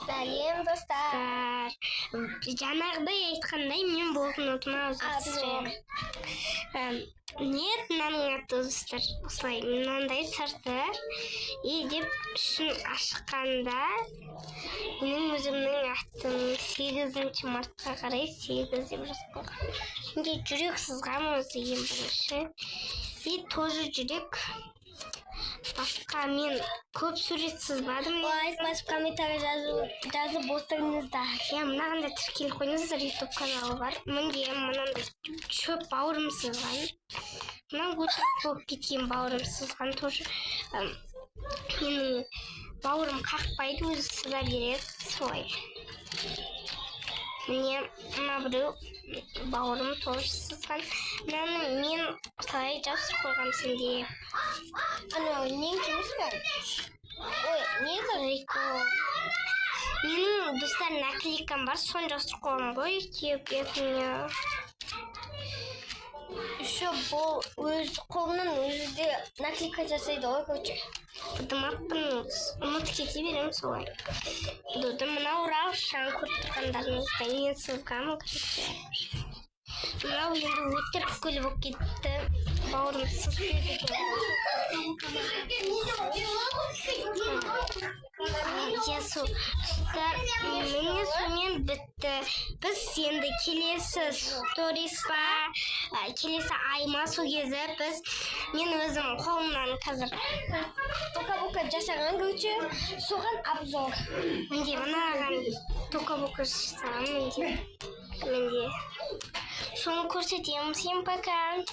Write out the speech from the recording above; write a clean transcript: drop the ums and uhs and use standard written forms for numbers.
Сәлем достар. Жаңағыдай айтқандай мен болған ұтымау Нет, мынаның аты достар осылай мынандай сырты деп ішін ашқанда менің өзімнің атым 8 мартқа қарай 8 деп жазып қойған. Менде жүрек сызған өзі ең бірінші. И тоже жүрек. Басқа мен көп сурет сызбадым. Лайк комментарий жазып отырыңыздар. Мынағында тіркеліп қойыңыздар, YouTube каналы бар. Менде мынандай шөп бауырым сызған. Мынау өте болып кеткен бауырым сызған тоже. Менің бауырым қақпайды, өзі сыза береді. Солай. Міне мына біреу бауырым тоже сызған. Мынаны мен қалай жазып қойғам сенде. Анау нең жұмыстар? Ой, не Рико. Менің достар наклейкам бар, соны жазып қойғам ғой, бетіне. Еще бұл өз қолынан өзі де наклейка жасайды ғой, короче. Бұдымақпын, ұмыт кете берем солай. Бұды мынау Раушан көріп тұрғандарыңызда мен сызғамын, короче. Мынау енді өтір бүкіл болып кетті. Бауырым сызбеді екен. Міне сонымен бітті. Біз енді келесі сторис па, келесі айма сол кезі мен өзім қолымнан қазір Тока-бока жасаған көче, соған обзор. Менде мынаған тока-бока жасаған менде. Соны көрсетемін. Всем пока.